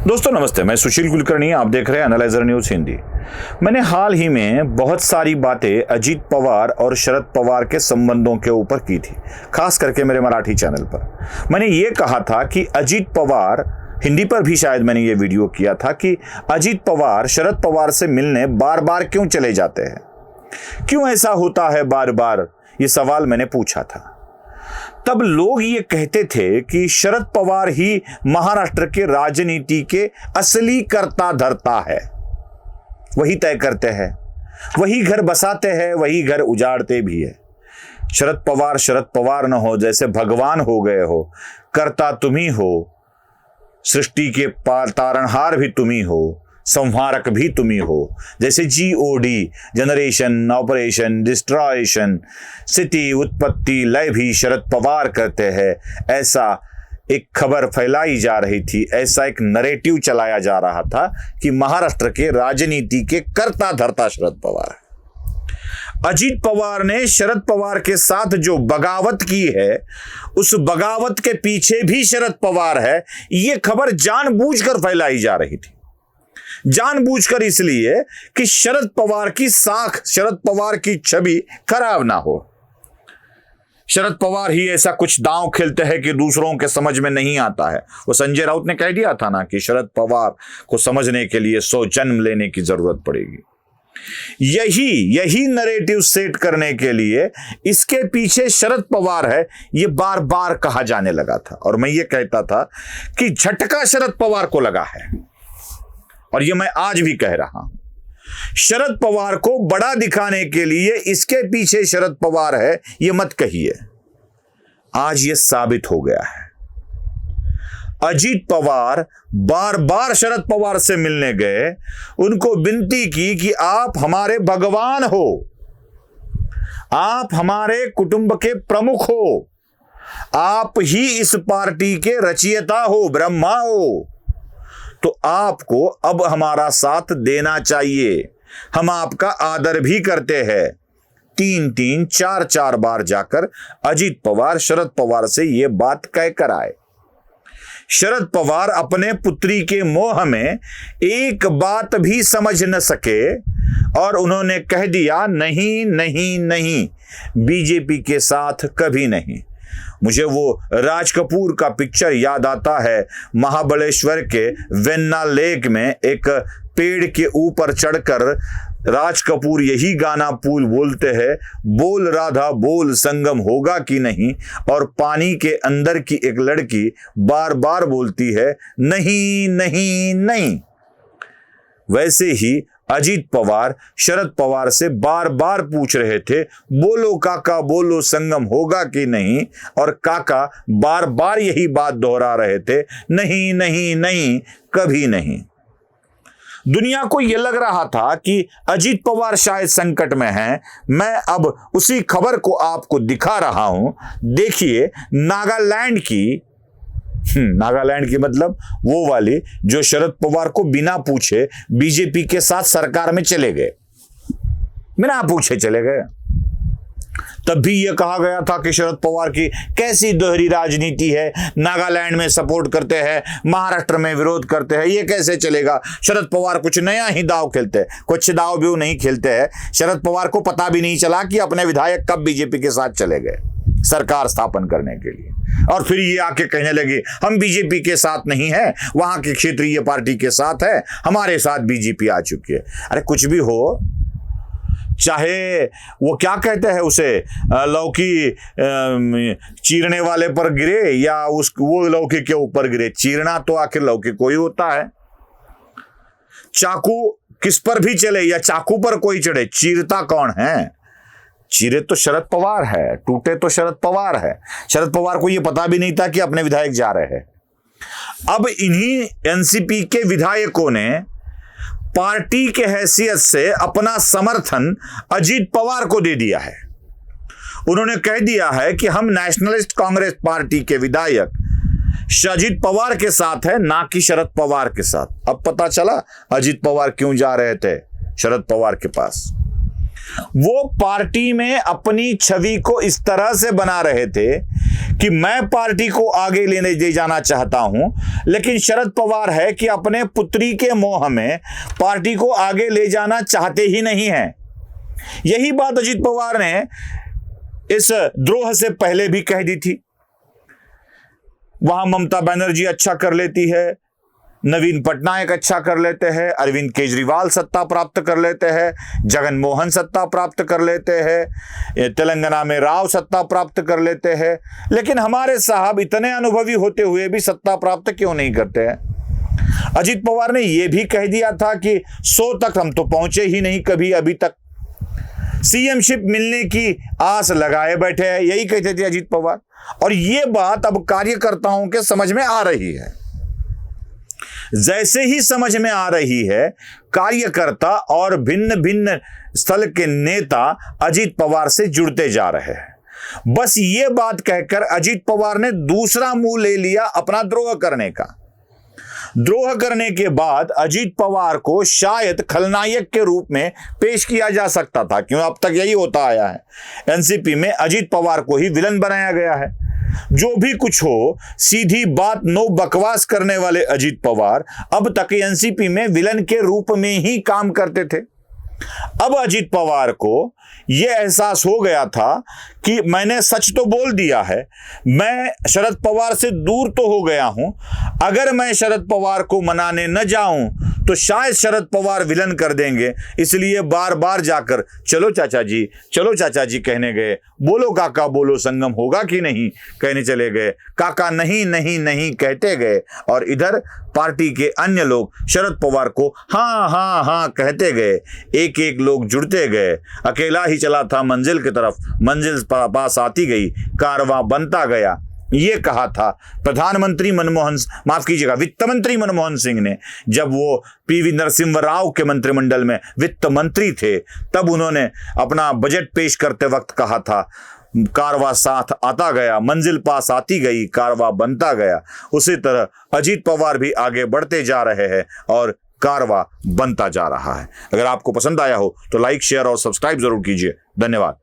दोस्तों नमस्ते, मैं सुशील कुलकर्णी, आप देख रहे हैं एनालाइजर न्यूज हिंदी। मैंने हाल ही में बहुत सारी बातें अजीत पवार और शरद पवार के संबंधों के ऊपर की थी, खास करके मेरे मराठी चैनल पर। मैंने ये कहा था कि अजीत पवार, हिंदी पर भी शायद मैंने ये वीडियो किया था कि अजीत पवार शरद पवार से मिलने बार बार क्यों चले जाते हैं, क्यों ऐसा होता है बार बार, ये सवाल मैंने पूछा था। तब लोग ये कहते थे कि शरद पवार ही महाराष्ट्र के राजनीति के असली कर्ता धर्ता है, वही तय करते हैं, वही घर बसाते हैं, वही घर उजाड़ते भी है। शरद पवार न हो, जैसे भगवान हो गए हो, कर्ता तुम ही हो, सृष्टि के तारणहार भी तुम ही हो, संहारक भी तुम ही हो। जैसे GOD, जनरेशन, ऑपरेशन, डिस्ट्रॉयशन, स्थिति, उत्पत्ति, लय भी शरद पवार करते हैं, ऐसा एक खबर फैलाई जा रही थी, ऐसा एक नरेटिव चलाया जा रहा था कि महाराष्ट्र के राजनीति के कर्ता धर्ता शरद पवार है। अजीत पवार ने शरद पवार के साथ जो बगावत की है, उस बगावत के पीछे भी शरद पवार है, यह खबर जानबूझकर फैलाई जा रही थी। जानबूझकर इसलिए कि शरद पवार की साख, शरद पवार की छवि खराब ना हो। शरद पवार ही ऐसा कुछ दांव खेलते हैं कि दूसरों के समझ में नहीं आता है। वो संजय राउत ने कह दिया था ना कि शरद पवार को समझने के लिए 100 जन्म लेने की जरूरत पड़ेगी। यही नरेटिव सेट करने के लिए इसके पीछे शरद पवार है, ये बार बार कहा जाने लगा था। और मैं ये कहता था कि झटका शरद पवार को लगा है, और ये मैं आज भी कह रहा हूं। शरद पवार को बड़ा दिखाने के लिए इसके पीछे शरद पवार है, ये मत कहिए। आज ये साबित हो गया है। अजीत पवार बार बार शरद पवार से मिलने गए, उनको विनती की कि आप हमारे भगवान हो, आप हमारे कुटुंब के प्रमुख हो, आप ही इस पार्टी के रचयिता हो, ब्रह्मा हो, तो आपको अब हमारा साथ देना चाहिए। हम आपका आदर भी करते हैं। 3-3, 4-4 बार जाकर अजीत पवार शरद पवार से यह बात कह कर आए। शरद पवार अपने पुत्री के मोह में एक बात भी समझ न सके और उन्होंने कह दिया, नहीं नहीं नहीं, बीजेपी के साथ कभी नहीं। मुझे वो राज कपूर का पिक्चर याद आता है, महाबलेश्वर के वेन्ना लेक में एक पेड़ के ऊपर चढ़कर राज कपूर यही गाना बोलते हैं, बोल राधा बोल संगम होगा कि नहीं, और पानी के अंदर की एक लड़की बार बार बोलती है, नहीं नहीं नहीं। वैसे ही अजीत पवार शरद पवार से बार बार पूछ रहे थे, बोलो काका बोलो संगम होगा कि नहीं, और काका बार बार यही बात दोहरा रहे थे, नहीं नहीं नहीं, कभी नहीं। दुनिया को यह लग रहा था कि अजीत पवार शायद संकट में हैं। मैं अब उसी खबर को आपको दिखा रहा हूं। देखिए, नागालैंड की मतलब वो वाली जो शरद पवार को बिना पूछे बीजेपी के साथ सरकार में चले गए, बिना पूछे चले गए। तब भी यह कहा गया था कि शरद पवार की कैसी दोहरी राजनीति है, नागालैंड में सपोर्ट करते हैं, महाराष्ट्र में विरोध करते हैं, ये कैसे चलेगा। शरद पवार कुछ नया ही दाव खेलते हैं, कुछ दाव भी नहीं खेलते हैं। शरद पवार को पता भी नहीं चला कि अपने विधायक कब बीजेपी के साथ चले गए सरकार स्थापन करने के लिए, और फिर ये आके कहने लगे हम बीजेपी के साथ नहीं है, वहां की क्षेत्रीय पार्टी के साथ है, हमारे साथ बीजेपी आ चुकी है। अरे कुछ भी हो, चाहे वो क्या कहते हैं उसे, लौकी चीरने वाले पर गिरे या वो लौकी के ऊपर गिरे, चीरना तो आखिर लौकी को ही होता है। चाकू किस पर भी चले या चाकू पर कोई चढ़े, चीरता कौन है? चीरे तो शरद पवार है, टूटे तो शरद पवार है। शरद पवार को यह पता भी नहीं था कि अपने विधायक जा रहे हैं। अब इन्हीं एनसीपी के विधायकों ने पार्टी के हैसियत से अपना समर्थन अजीत पवार को दे दिया है। उन्होंने कह दिया है कि हम नेशनलिस्ट कांग्रेस पार्टी के विधायक अजीत पवार के साथ है, ना कि शरद पवार के साथ। अब पता चला अजीत पवार क्यों जा रहे थे शरद पवार के पास। वो पार्टी में अपनी छवि को इस तरह से बना रहे थे कि मैं पार्टी को आगे ले जाना चाहता हूं, लेकिन शरद पवार है कि अपने पुत्री के मोह में पार्टी को आगे ले जाना चाहते ही नहीं हैं। यही बात अजीत पवार ने इस द्रोह से पहले भी कह दी थी। वहां ममता बनर्जी अच्छा कर लेती है, नवीन पटनायक अच्छा कर लेते हैं, अरविंद केजरीवाल सत्ता प्राप्त कर लेते हैं, जगन मोहन सत्ता प्राप्त कर लेते हैं, तेलंगाना में राव सत्ता प्राप्त कर लेते हैं, लेकिन हमारे साहब इतने अनुभवी होते हुए भी सत्ता प्राप्त क्यों नहीं करते हैं। अजीत पवार ने यह भी कह दिया था कि 100 तक हम तो पहुंचे ही नहीं कभी अभी तक, सीएमशिप मिलने की आस लगाए बैठे हैं, यही कहते थे अजीत पवार। और यह बात अब कार्यकर्ताओं के समझ में आ रही है। जैसे ही समझ में आ रही है, कार्यकर्ता और भिन्न भिन्न स्थल के नेता अजीत पवार से जुड़ते जा रहे हैं। बस ये बात कहकर अजीत पवार ने दूसरा मुंह ले लिया अपना द्रोह करने का। द्रोह करने के बाद अजीत पवार को शायद खलनायक के रूप में पेश किया जा सकता था, क्यों अब तक यही होता आया है। एनसीपी में अजीत पवार को ही विलन बनाया गया है। जो भी कुछ हो, सीधी बात नो बकवास करने वाले अजीत पवार अब तक एनसीपी में विलन के रूप में ही काम करते थे। अब अजीत पवार को यह एहसास हो गया था कि मैंने सच तो बोल दिया है, मैं शरद पवार से दूर तो हो गया हूं, अगर मैं शरद पवार को मनाने न जाऊं तो शायद शरद पवार विलन कर देंगे, इसलिए बार बार जाकर चलो चाचा जी, चलो चाचा जी कहने गए। बोलो काका बोलो संगम होगा कि नहीं कहने चले गए। काका नहीं नहीं नहीं कहते गए, और इधर पार्टी के अन्य लोग शरद पवार को हाँ हाँ हाँ कहते गए। एक एक लोग जुड़ते गए। अकेला ही चला था मंजिल की तरफ, मंजिल पास आती गई, कारवां बनता गया। ये कहा था प्रधानमंत्री वित्त मंत्री मनमोहन सिंह ने, जब वो पीवी नरसिम्हा राव के मंत्रिमंडल में वित्त मंत्री थे, तब उन्होंने अपना बजट पेश करते वक्त कहा था, कारवां साथ आता गया, मंजिल पास आती गई, कारवां बनता गया। उसी तरह अजीत पवार भी आगे बढ़ते जा रहे हैं और कारवां बनता जा रहा है। अगर आपको पसंद आया हो तो लाइक, शेयर और सब्सक्राइब जरूर कीजिए। धन्यवाद।